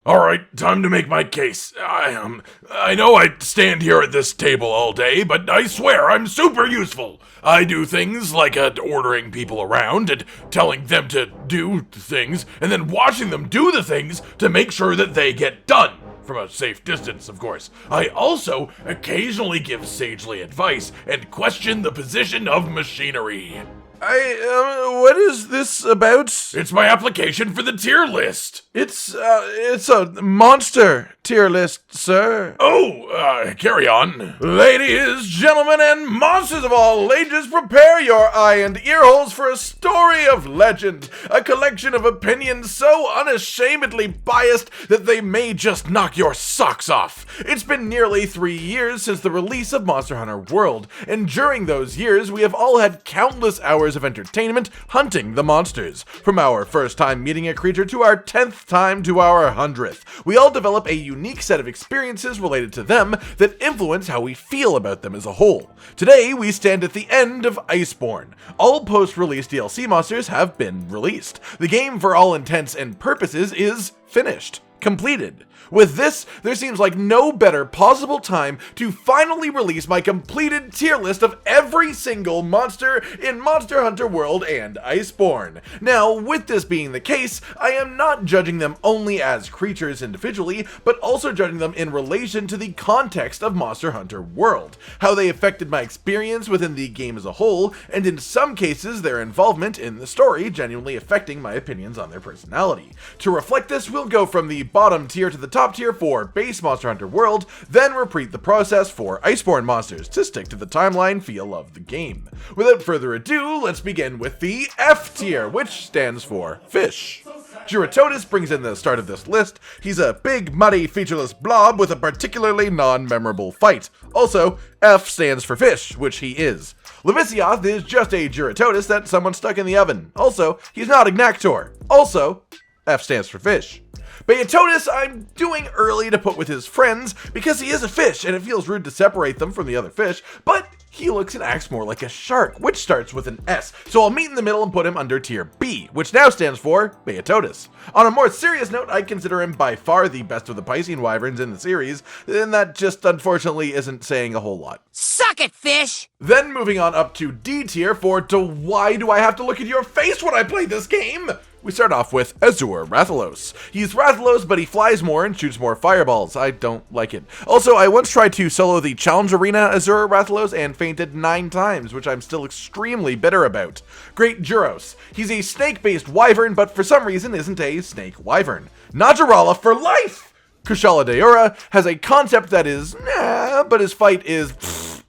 Alright, time to make my case. I know I stand here at this table all day, but I swear I'm super useful. I do things like ordering people around and telling them to do things, and then watching them do the things to make sure that they get done. From a safe distance, of course. I also occasionally give sagely advice and question the position of machinery. What is this about? It's my application for the tier list. It's a monster tier list, sir. Oh, carry on. Ladies, gentlemen, and monsters of all ages, prepare your eye and ear holes for a story of legend. A collection of opinions so unashamedly biased that they may just knock your socks off. It's been nearly 3 years since the release of Monster Hunter World, and during those years, we have all had countless hours of entertainment hunting the monsters. From our first time meeting a creature to our 10th time to our 100th. We all develop a unique set of experiences related to them that influence how we feel about them as a whole. Today, we stand at the end of Iceborne. All post-release DLC monsters have been released. The game, for all intents and purposes, is finished. Completed. With this, there seems like no better possible time to finally release my completed tier list of every single monster in Monster Hunter World and Iceborne. Now, with this being the case, I am not judging them only as creatures individually, but also judging them in relation to the context of Monster Hunter World, how they affected my experience within the game as a whole, and in some cases their involvement in the story genuinely affecting my opinions on their personality. To reflect this, we'll go from the bottom tier to the top tier for base Monster Hunter World, then repeat the process for Iceborne monsters to stick to the timeline feel of the game. Without further ado, let's begin with the F tier, which stands for Fish. Giratodus brings in the start of this list. He's a big, muddy, featureless blob with a particularly non-memorable fight. Also, F stands for Fish, which he is. Levisioth is just a Giratodus that someone stuck in the oven. Also, he's not Ignactor. Also, F stands for Fish. Beatotus, I'm doing early to put with his friends because he is a fish and it feels rude to separate them from the other fish, but he looks and acts more like a shark, which starts with an S, so I'll meet in the middle and put him under tier B, which now stands for Beatotus. On a more serious note, I consider him by far the best of the Piscean wyverns in the series, and that just unfortunately isn't saying a whole lot. Suck it, fish! Then moving on up to D tier for why do I have to look at your face when I play this game? We start off with Azure Rathalos. He's Rathalos, but he flies more and shoots more fireballs. I don't like it. Also, I once tried to solo the Challenge Arena Azure Rathalos and fainted 9 times, which I'm still extremely bitter about. Great Juros. He's a snake-based wyvern, but for some reason isn't a snake wyvern. Najarala for life! Kushala Daora has a concept that is, but his fight is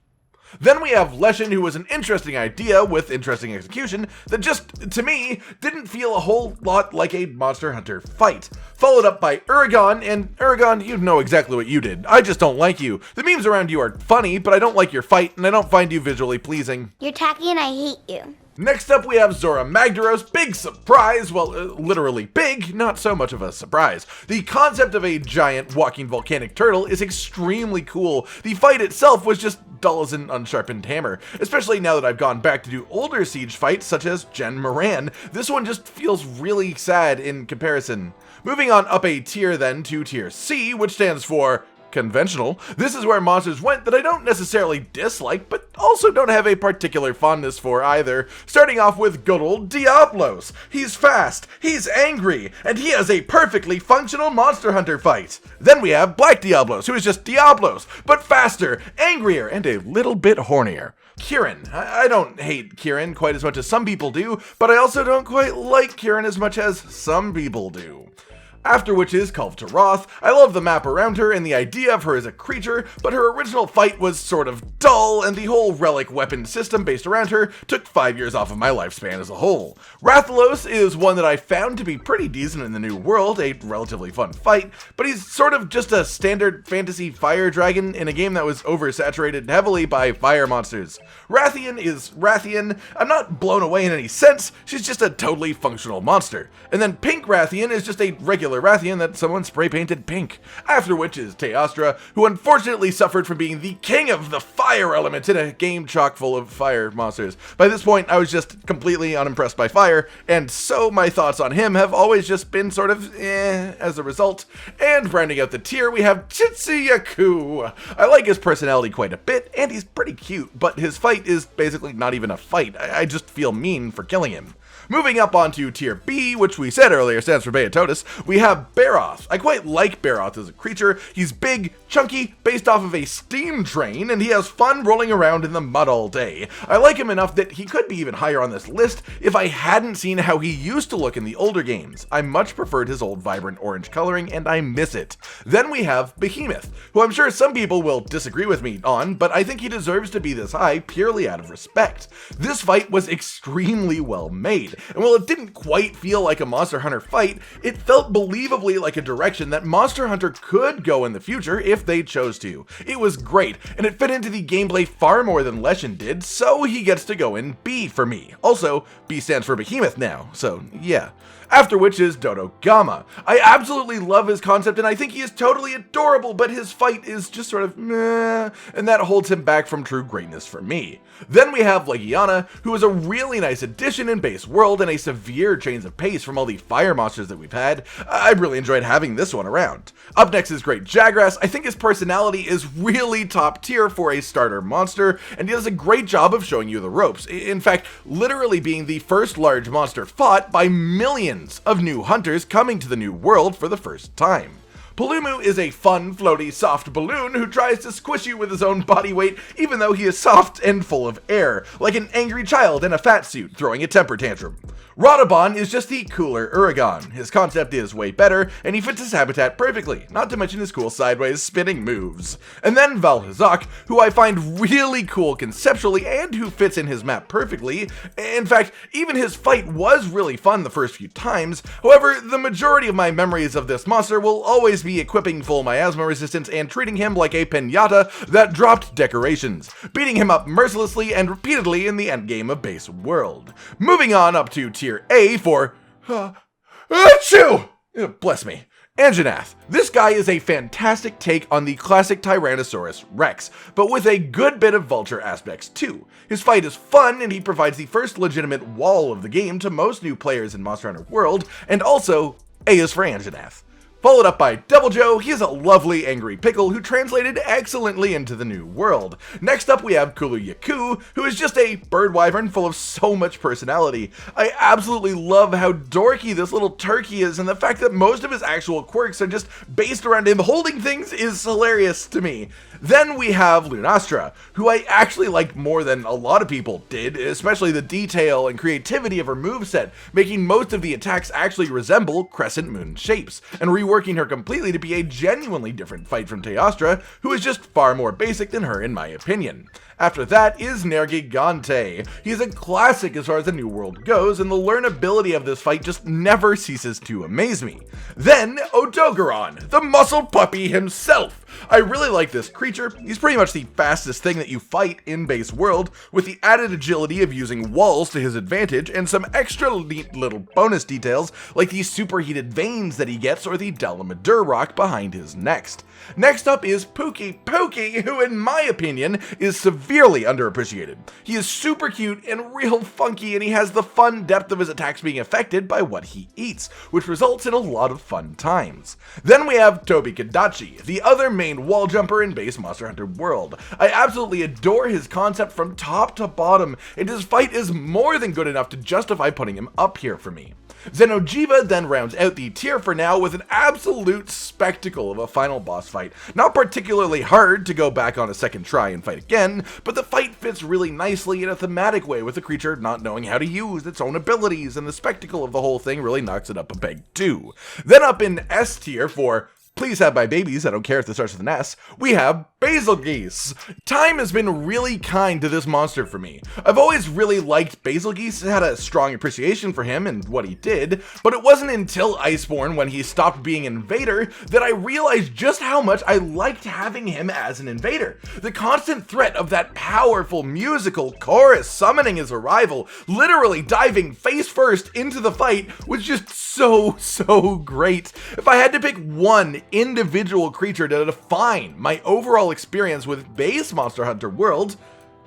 Then we have Leshen, who was an interesting idea with interesting execution that just, to me, didn't feel a whole lot like a Monster Hunter fight. Followed up by Uragon, and Uragon, you know exactly what you did. I just don't like you. The memes around you are funny, but I don't like your fight, and I don't find you visually pleasing. You're tacky and I hate you. Next up, we have Zora Magdaros. Big surprise. Well, literally big, not so much of a surprise. The concept of a giant walking volcanic turtle is extremely cool. The fight itself was just dull as an unsharpened hammer, especially now that I've gone back to do older siege fights such as Jen Moran. This one just feels really sad in comparison. Moving on up a tier then to tier C, which stands for conventional. This is where monsters went that I don't necessarily dislike, but also don't have a particular fondness for either. Starting off with good old Diablos. He's fast, he's angry, and he has a perfectly functional Monster Hunter fight. Then we have Black Diablos, who is just Diablos, but faster, angrier, and a little bit hornier. Kirin. I don't hate Kirin quite as much as some people do, but I also don't quite like Kirin as much as some people do. After which is Kulve-Taroth. I love the map around her and the idea of her as a creature, but her original fight was sort of dull, and the whole relic weapon system based around her took 5 years off of my lifespan as a whole. Rathalos is one that I found to be pretty decent in the new world, a relatively fun fight, but he's sort of just a standard fantasy fire dragon in a game that was oversaturated heavily by fire monsters. Rathian is Rathian. I'm not blown away in any sense, she's just a totally functional monster. And then Pink Rathian is just a regular regular Rathian that someone spray painted pink. After which is Teostra, who unfortunately suffered from being the king of the fire element in a game chock full of fire monsters. By this point, I was just completely unimpressed by fire, and so my thoughts on him have always just been sort of as a result. And rounding out the tier, we have Chitsuyaku. I like his personality quite a bit, and he's pretty cute, but his fight is basically not even a fight. I just feel mean for killing him. Moving up onto tier B, which we said earlier stands for Beatotus, we have Baroth. I quite like Baroth as a creature. He's big, chunky, based off of a steam train, and he has fun rolling around in the mud all day. I like him enough that he could be even higher on this list if I hadn't seen how he used to look in the older games. I much preferred his old vibrant orange coloring, and I miss it. Then we have Behemoth, who I'm sure some people will disagree with me on, but I think he deserves to be this high purely out of respect. This fight was extremely well made. And while it didn't quite feel like a Monster Hunter fight, it felt believably like a direction that Monster Hunter could go in the future if they chose to. It was great, and it fit into the gameplay far more than Leshen did, so he gets to go in B for me. Also, B stands for Behemoth now, so yeah. After which is Dodo Gama. I absolutely love his concept, and I think he is totally adorable, but his fight is just sort of meh, and that holds him back from true greatness for me. Then we have Legiana, who is a really nice addition in base world and a severe change of pace from all the fire monsters that we've had. I really enjoyed having this one around. Up next is Great Jagras. I think his personality is really top tier for a starter monster, and he does a great job of showing you the ropes. In fact, literally being the first large monster fought by millions of new hunters coming to the new world for the first time. Palumu is a fun, floaty, soft balloon who tries to squish you with his own body weight even though he is soft and full of air, like an angry child in a fat suit throwing a temper tantrum. Rodobon is just the cooler Uragon. His concept is way better, and he fits his habitat perfectly, not to mention his cool sideways spinning moves. And then Valhazak, who I find really cool conceptually and who fits in his map perfectly. In fact, even his fight was really fun the first few times. However, the majority of my memories of this monster will always be equipping full miasma resistance and treating him like a piñata that dropped decorations, beating him up mercilessly and repeatedly in the endgame of base world. Moving on up to tier A for achoo! Bless me. Anjanath. This guy is a fantastic take on the classic Tyrannosaurus Rex, but with a good bit of vulture aspects too. His fight is fun, and he provides the first legitimate wall of the game to most new players in Monster Hunter World, and also A is for Anjanath. Followed up by Devil Joe. He is a lovely angry pickle who translated excellently into the new world. Next up we have Kulu Yaku, who is just a bird wyvern full of so much personality. I absolutely love how dorky this little turkey is, and the fact that most of his actual quirks are just based around him holding things is hilarious to me. Then we have Lunastra, who I actually like more than a lot of people did, especially the detail and creativity of her moveset, making most of the attacks actually resemble crescent moon shapes, and reworking her completely to be a genuinely different fight from Teostra, who is just far more basic than her in my opinion. After that is Nergigante. He's a classic as far as the new world goes, and the learnability of this fight just never ceases to amaze me. Then Odogaron, the muscle puppy himself. I really like this creature. He's pretty much the fastest thing that you fight in base world, with the added agility of using walls to his advantage and some extra neat little bonus details like the superheated veins that he gets or the Dalamadur rock behind his next. Next up is Pookie, who in my opinion is severely underappreciated. He is super cute and real funky, and he has the fun depth of his attacks being affected by what he eats, which results in a lot of fun times. Then we have Tobi Kadachi, the other main wall jumper in base Monster Hunter World. I absolutely adore his concept from top to bottom, and his fight is more than good enough to justify putting him up here for me. Xenojiva then rounds out the tier for now with an absolute spectacle of a final boss fight. Not particularly hard to go back on a second try and fight again, but the fight fits really nicely in a thematic way with the creature not knowing how to use its own abilities, and the spectacle of the whole thing really knocks it up a peg too. Then up in S tier for Please Have My Babies, I don't care if this starts with an S, we have Basilgeuse. Time has been really kind to this monster for me. I've always really liked Basilgeuse, had a strong appreciation for him and what he did, but it wasn't until Iceborne, when he stopped being an invader, that I realized just how much I liked having him as an invader. The constant threat of that powerful musical chorus summoning his arrival, literally diving face first into the fight, was just so great. If I had to pick one individual creature to define my overall experience with base Monster Hunter World,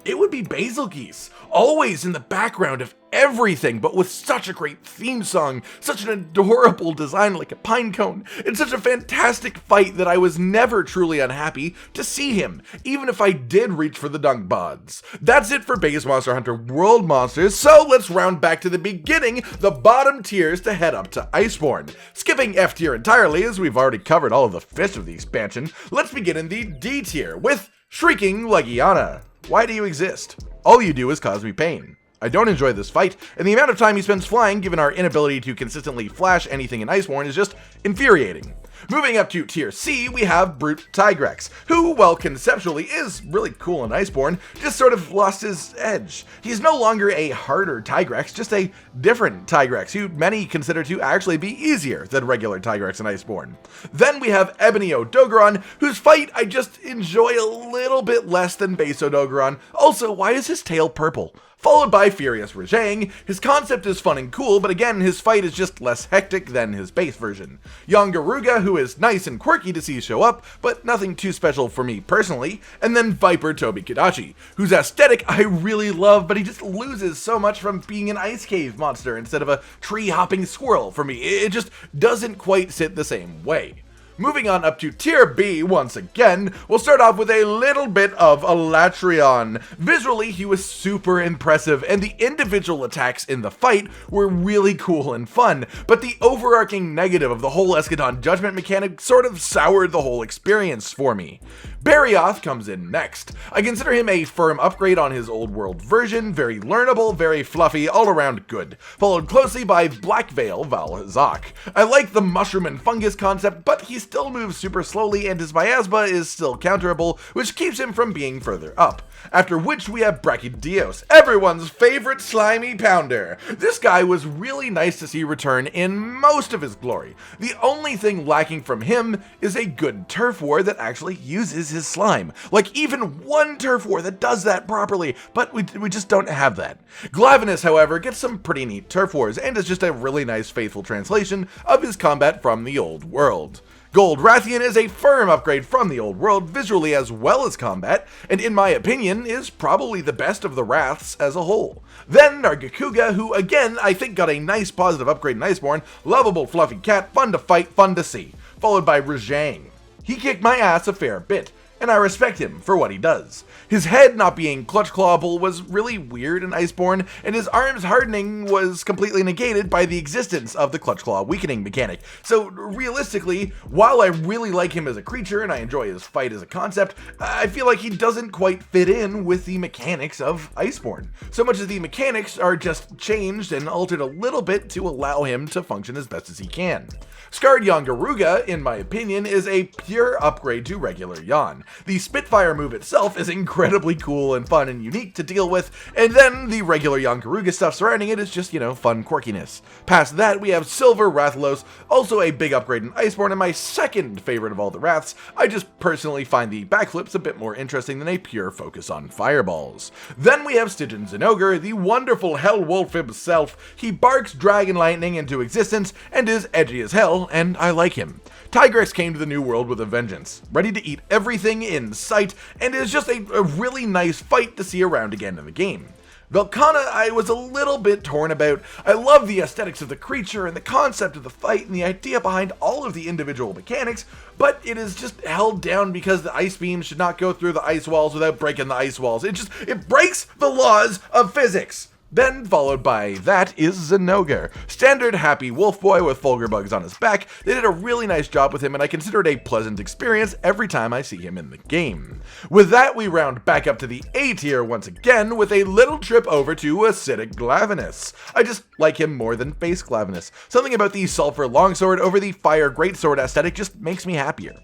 it would be Basilgeuse, always in the background of everything, but with such a great theme song, such an adorable design like a pine cone, and such a fantastic fight that I was never truly unhappy to see him, even if I did reach for the dunk bods. That's it for base Monster Hunter World monsters, so let's round back to the beginning, the bottom tiers, to head up to Iceborne. Skipping F tier entirely, as we've already covered all of the fish of the expansion, let's begin in the D tier with Shrieking Legiana. Why do you exist? All you do is cause me pain. I don't enjoy this fight, and the amount of time he spends flying, given our inability to consistently flash anything in Iceborne, is just infuriating. Moving up to tier C, we have Brute Tigrex, who, while conceptually is really cool in Iceborne, just sort of lost his edge. He's no longer a harder Tigrex, just a different Tigrex, who many consider to actually be easier than regular Tigrex in Iceborne. Then we have Ebony Odogaron, whose fight I just enjoy a little bit less than Base Odogaron. Also, why is his tail purple? Followed by Furious Rajang. His concept is fun and cool, but again, his fight is just less hectic than his base version. Yongaruga, who is nice and quirky to see show up, but nothing too special for me personally. And then Viper Tobi-Kadachi, whose aesthetic I really love, but he just loses so much from being an ice cave monster instead of a tree-hopping squirrel for me. It just doesn't quite sit the same way. Moving on up to tier B once again, we'll start off with a little bit of Alatreon. Visually, he was super impressive, and the individual attacks in the fight were really cool and fun, but the overarching negative of the whole Eschaton Judgment mechanic sort of soured the whole experience for me. Barioth comes in next. I consider him a firm upgrade on his old world version, very learnable, very fluffy, all around good, followed closely by Blackveil Valhazak. I like the mushroom and fungus concept, but he still moves super slowly and his miasma is still counterable, which keeps him from being further up. After which we have Brachydios, everyone's favorite slimy pounder. This guy was really nice to see return in most of his glory. The only thing lacking from him is a good turf war that actually uses his slime. Like even one turf war that does that properly, but we just don't have that. Glavenus, however, gets some pretty neat turf wars and is just a really nice faithful translation of his combat from the old world. Gold Rathian is a firm upgrade from the old world, visually as well as combat, and in my opinion is probably the best of the Wraths as a whole. Then Nargacuga, who again I think got a nice positive upgrade in Iceborne, lovable fluffy cat, fun to fight, fun to see, followed by Rajang. He kicked my ass a fair bit, and I respect him for what he does. His head not being clutch clawable was really weird in Iceborne, and his arms hardening was completely negated by the existence of the clutch claw weakening mechanic. So realistically, while I really like him as a creature and I enjoy his fight as a concept, I feel like he doesn't quite fit in with the mechanics of Iceborne. So much as the mechanics are just changed and altered a little bit to allow him to function as best as he can. Scarred Yongaruga, in my opinion, is a pure upgrade to regular Yon. The Spitfire move itself is incredibly cool and fun and unique to deal with, and then the regular Yongaruga stuff surrounding it is just, fun quirkiness. Past that, we have Silver Rathalos, also a big upgrade in Iceborne and my second favorite of all the Wraths. I just personally find the backflips a bit more interesting than a pure focus on fireballs. Then we have Stygian Zinogre, the wonderful Hell Wolf himself. He barks dragon lightning into existence and is edgy as hell, and I like him. Tigrex came to the New World with a vengeance, ready to eat everything in sight, and is just a really nice fight to see around again in the game. Velkhana I was a little bit torn about. I love the aesthetics of the creature and the concept of the fight and the idea behind all of the individual mechanics, but it is just held down because the ice beam should not go through the ice walls without breaking the ice walls. It breaks the laws of physics. Then, followed by that, is Zinogre. Standard happy wolf boy with Fulgur bugs on his back. They did a really nice job with him, and I consider it a pleasant experience every time I see him in the game. With that, we round back up to the A tier once again, with a little trip over to Acidic Glavenus. I just like him more than Base Glavenus. Something about the Sulfur Longsword over the Fire Greatsword aesthetic just makes me happier.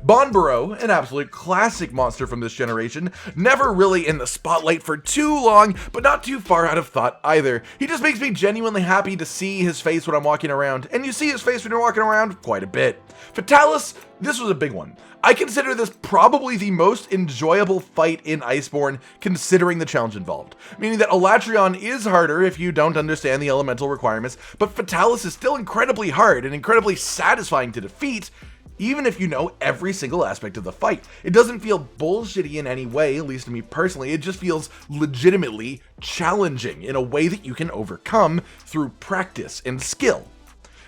Bonboro, an absolute classic monster from this generation, never really in the spotlight for too long, but not too far out of thought either. He just makes me genuinely happy to see his face when I'm walking around, and you see his face when you're walking around quite a bit. Fatalis, this was a big one. I consider this probably the most enjoyable fight in Iceborne, considering the challenge involved. Meaning that Elatrion is harder if you don't understand the elemental requirements, but Fatalis is still incredibly hard and incredibly satisfying to defeat, even if you know every single aspect of the fight. It doesn't feel bullshitty in any way, at least to me personally. It just feels legitimately challenging in a way that you can overcome through practice and skill.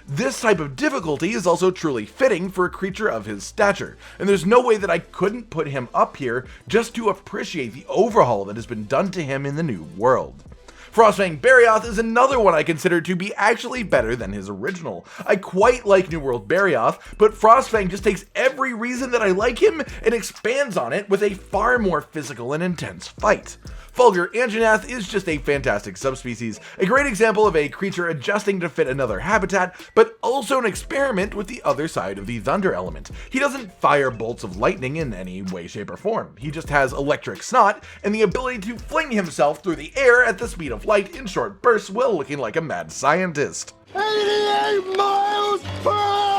This type of difficulty is also truly fitting for a creature of his stature, and there's no way that I couldn't put him up here just to appreciate the overhaul that has been done to him in the new world. Frostfang Barioth is another one I consider to be actually better than his original. I quite like New World Barioth, but Frostfang just takes every reason that I like him and expands on it with a far more physical and intense fight. Fulgur Anjanath is just a fantastic subspecies, a great example of a creature adjusting to fit another habitat, but also an experiment with the other side of the thunder element. He doesn't fire bolts of lightning in any way, shape, or form. He just has electric snot and the ability to fling himself through the air at the speed of light in short bursts while looking like a mad scientist. 88 miles per hour!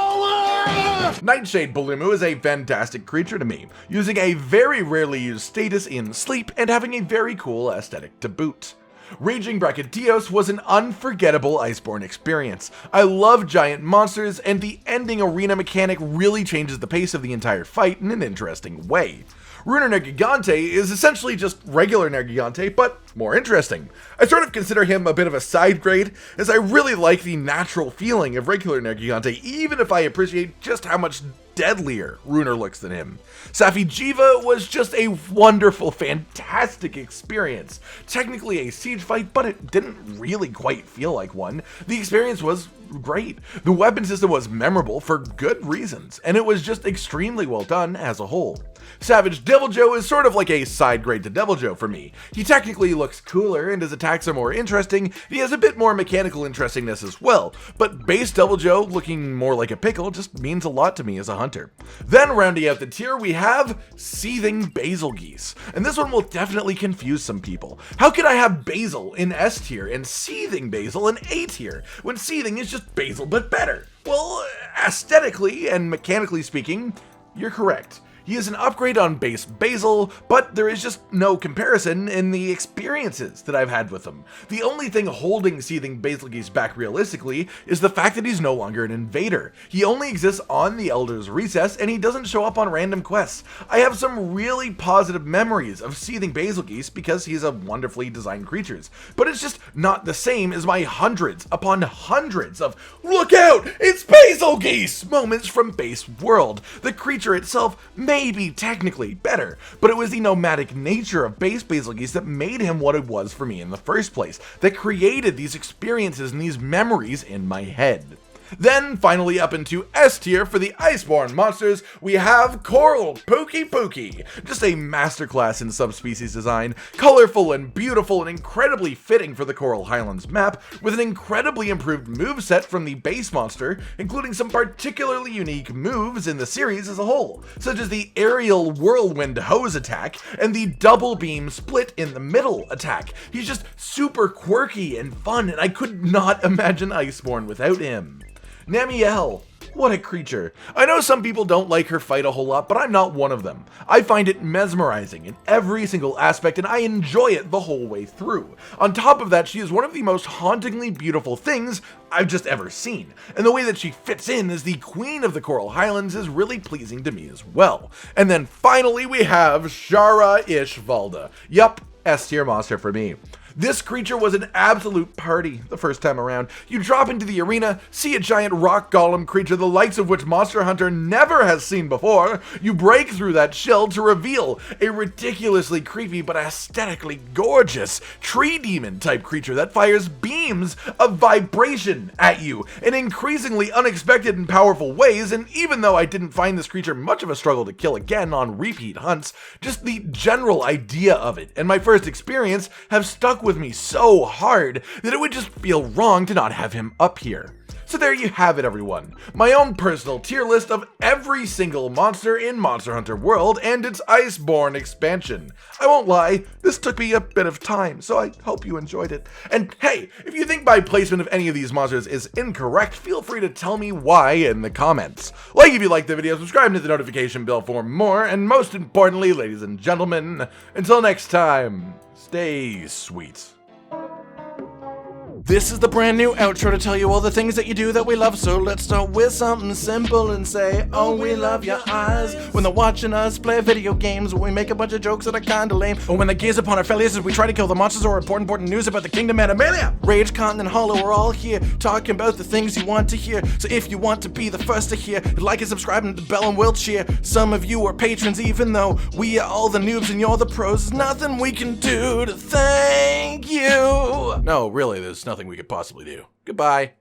Nightshade Balimu is a fantastic creature to me, using a very rarely used status in sleep and having a very cool aesthetic to boot. Raging Brachydios was an unforgettable Iceborne experience. I love giant monsters, and the ending arena mechanic really changes the pace of the entire fight in an interesting way. Runar Nergigante is essentially just regular Nergigante, but more interesting. I sort of consider him a bit of a side grade, as I really like the natural feeling of regular Nergigante, even if I appreciate just how much deadlier Runar looks than him. Safi Jiva was just a wonderful, fantastic experience. Technically a siege fight, but it didn't really quite feel like one. The experience was great. The weapon system was memorable for good reasons, and it was just extremely well done as a whole. Savage Deviljho is sort of like a side grade to Deviljho for me. He technically looks cooler and his attacks are more interesting. He has a bit more mechanical interestingness as well, but base Deviljho looking more like a pickle just means a lot to me as a hunter. Then rounding out the tier we have Seething Basilgeuse, and this one will definitely confuse some people. How could I have Basil in S tier and Seething Basil in A tier when Seething is just Basil but better? Well, aesthetically and mechanically speaking, you're correct. He is an upgrade on base Basil, but there is just no comparison in the experiences that I've had with him. The only thing holding Seething Basilgeuse back realistically is the fact that he's no longer an invader. He only exists on the Elder's Recess, and he doesn't show up on random quests. I have some really positive memories of Seething Basilgeuse because he's a wonderfully designed creature, but it's just not the same as my hundreds upon hundreds of "look out, it's Basilgeuse" moments from base world. The creature itself may be technically better, but it was the nomadic nature of base Basilgeuse that made him what it was for me in the first place, that created these experiences and these memories in my head. Then, finally up into S tier for the Iceborne monsters, we have Coral Pookie. Just a masterclass in subspecies design, colorful and beautiful and incredibly fitting for the Coral Highlands map, with an incredibly improved moveset from the base monster, including some particularly unique moves in the series as a whole, such as the aerial whirlwind hose attack and the double beam split in the middle attack. He's just super quirky and fun, and I could not imagine Iceborne without him. Namielle, what a creature. I know some people don't like her fight a whole lot, but I'm not one of them. I find it mesmerizing in every single aspect, and I enjoy it the whole way through. On top of that, she is one of the most hauntingly beautiful things I've just ever seen, and the way that she fits in as the Queen of the Coral Highlands is really pleasing to me as well. And then finally we have Shara Ishvalda. Yup, S tier monster for me. This creature was an absolute party the first time around. You drop into the arena, see a giant rock golem creature the likes of which Monster Hunter never has seen before. You break through that shell to reveal a ridiculously creepy but aesthetically gorgeous tree demon type creature that fires beams of vibration at you in increasingly unexpected and powerful ways, and even though I didn't find this creature much of a struggle to kill again on repeat hunts, just the general idea of it and my first experience have stuck with me so hard that it would just feel wrong to not have him up here. So there you have it, everyone. My own personal tier list of every single monster in Monster Hunter World and its Iceborne expansion. I won't lie, this took me a bit of time, so I hope you enjoyed it. And hey, if you think my placement of any of these monsters is incorrect, feel free to tell me why in the comments. Like if you liked the video, subscribe and hit the notification bell for more, and most importantly, ladies and gentlemen, until next time, stay sweet. This is the brand new outro to tell you all the things that you do that we love. So let's start with something simple and say, oh, we love your eyes. When they're watching us play video games, when we make a bunch of jokes that are kinda lame, or when they gaze upon our failures as we try to kill the monsters or important news about the kingdom Animalia. Rage, Continent, Hollow, we're all here talking about the things you want to hear. So if you want to be the first to hear, like and subscribe and the bell and we'll cheer. Some of you are patrons even though we are all the noobs and you're the pros. There's nothing we can do to thank you. No, really, there's nothing we could possibly do. Goodbye.